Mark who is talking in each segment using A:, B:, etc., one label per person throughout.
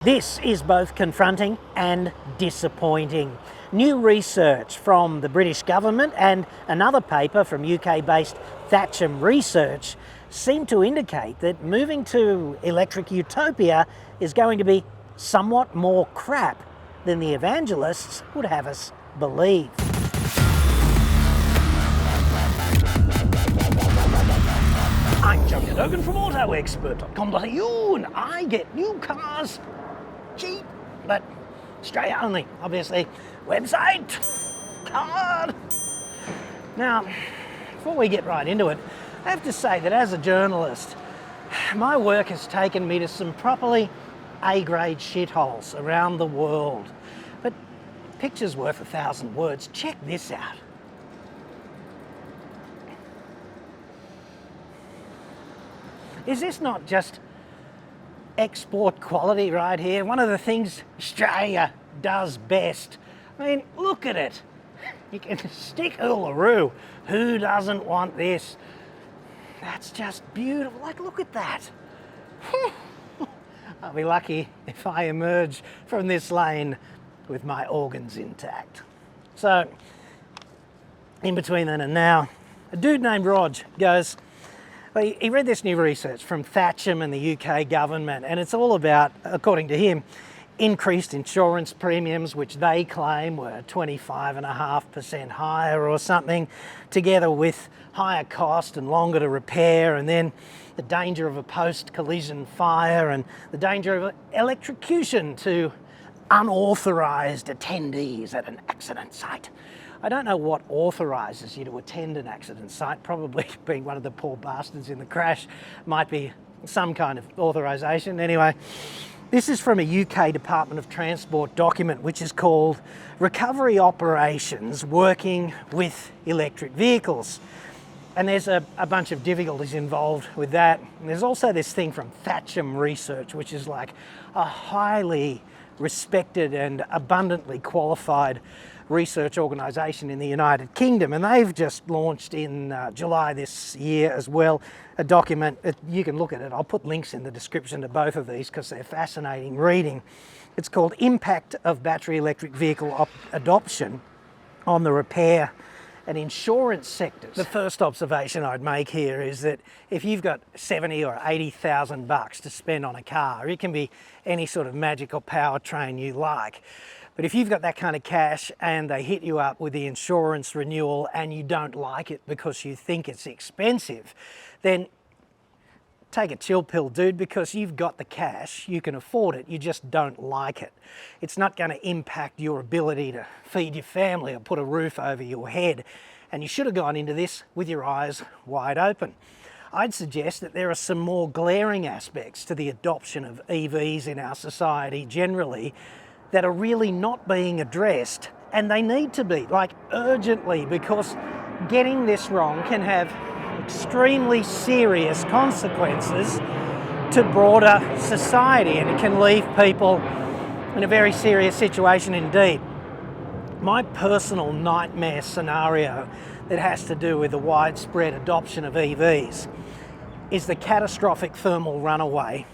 A: This is both confronting and disappointing. New research from the British government and another paper from UK-based Thatcham Research seem to indicate that moving to electric utopia is going to be somewhat more crap than the evangelists would have us believe. I'm John Cadogan from AutoExpert.com.au, and I get new cars cheap, but Australia only, obviously. Website, card. Now, before we get right into it, I have to say that as a journalist, my work has taken me to some properly A-grade shitholes around the world. But picture's worth 1,000 words. Check this out. Is this not just export quality right here? One of the things Australia does best. I mean, look at it. You can stick Uluru. Who doesn't want this? That's just beautiful. Like, look at that. I'll be lucky if I emerge from this lane with my organs intact. So, in between then and now, a dude named Rog goes, well, he read this new research from Thatcham and the UK government, and it's all about, according to him, increased insurance premiums, which they claim were 25.5% higher or something, together with higher cost and longer to repair, and then the danger of a post-collision fire and the danger of electrocution to unauthorised attendees at an accident site. I don't know what authorises you to attend an accident site. Probably being one of the poor bastards in the crash might be some kind of authorisation. Anyway, this is from a UK Department of Transport document which is called Recovery Operations Working with Electric Vehicles. And there's a bunch of difficulties involved with that. And there's also this thing from Thatcham Research, which is like a highly respected and abundantly qualified research organisation in the United Kingdom, and they've just launched in July this year as well a document. You can look at it. I'll put links in the description to both of these because they're fascinating reading. It's called Impact of Battery Electric Vehicle Adoption on the Repair and Insurance Sectors. The first observation I'd make here is that if you've got 70 or 80,000 bucks to spend on a car, it can be any sort of magical powertrain you like. But if you've got that kind of cash and they hit you up with the insurance renewal and you don't like it because you think it's expensive, then take a chill pill, dude, because you've got the cash, you can afford it, you just don't like it. It's not going to impact your ability to feed your family or put a roof over your head. And you should have gone into this with your eyes wide open. I'd suggest that there are some more glaring aspects to the adoption of EVs in our society generally that are really not being addressed, and they need to be, like urgently, because getting this wrong can have extremely serious consequences to broader society, and it can leave people in a very serious situation indeed. My personal nightmare scenario that has to do with the widespread adoption of EVs is the catastrophic thermal runaway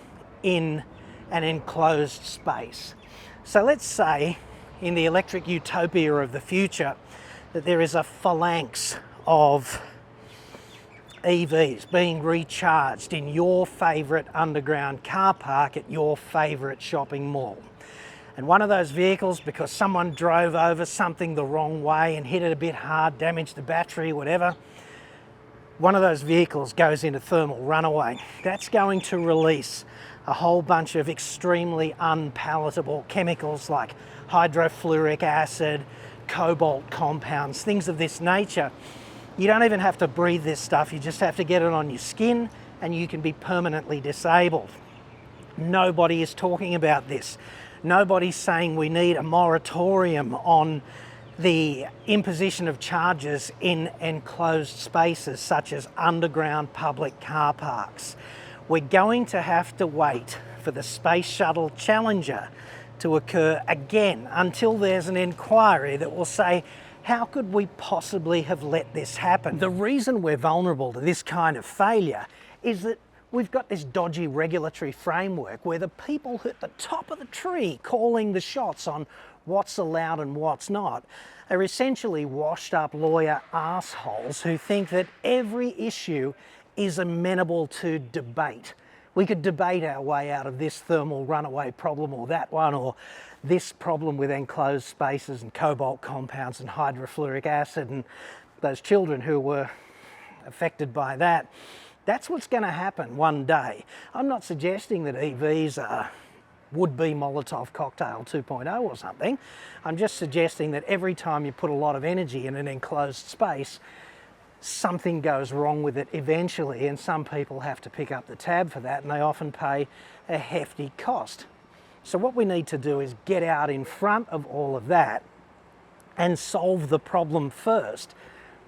A: in an enclosed space. So let's say in the electric utopia of the future that there is a phalanx of EVs being recharged in your favourite underground car park at your favourite shopping mall. And one of those vehicles, because someone drove over something the wrong way and hit it a bit hard, damaged the battery, whatever, one of those vehicles goes into thermal runaway. That's going to release a whole bunch of extremely unpalatable chemicals like hydrofluoric acid, cobalt compounds, things of this nature. You don't even have to breathe this stuff, you just have to get it on your skin and you can be permanently disabled. Nobody is talking about this. Nobody's saying we need a moratorium on the imposition of charges in enclosed spaces such as underground public car parks. We're going to have to wait for the Space Shuttle Challenger to occur again until there's an inquiry that will say, how could we possibly have let this happen? The reason we're vulnerable to this kind of failure is that we've got this dodgy regulatory framework where the people at the top of the tree calling the shots on what's allowed and what's not are essentially washed up lawyer assholes who think that every issue is amenable to debate. We could debate our way out of this thermal runaway problem or that one, or this problem with enclosed spaces and cobalt compounds and hydrofluoric acid and those children who were affected by that. That's what's going to happen one day. I'm not suggesting that EVs are would-be Molotov cocktail 2.0 or something. I'm just suggesting that every time you put a lot of energy in an enclosed space, something goes wrong with it eventually, and some people have to pick up the tab for that, and they often pay a hefty cost. So what we need to do is get out in front of all of that and solve the problem first,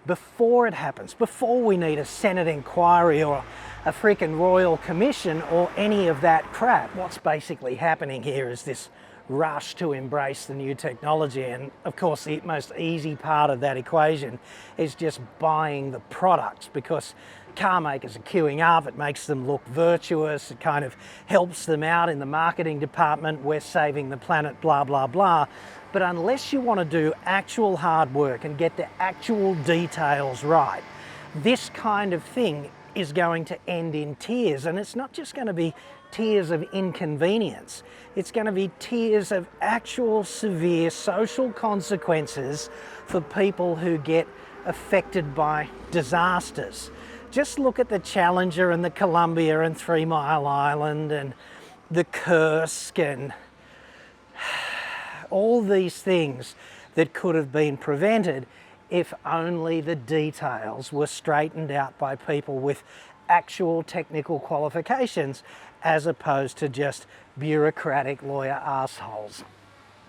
A: before it happens, before we need a Senate inquiry or a freaking Royal Commission or any of that crap. What's basically happening here is this rush to embrace the new technology, and of course the most easy part of that equation is just buying the products, because car makers are queuing up, it makes them look virtuous, it kind of helps them out in the marketing department, we're saving the planet, blah blah blah. But unless you want to do actual hard work and get the actual details right, this kind of thing is going to end in tears. And it's not just going to be tears of inconvenience, it's going to be tears of actual severe social consequences for people who get affected by disasters. Just look at the Challenger and the Columbia and 3 Mile Island and the Kursk and all these things that could have been prevented if only the details were straightened out by people with actual technical qualifications, as opposed to just bureaucratic lawyer assholes.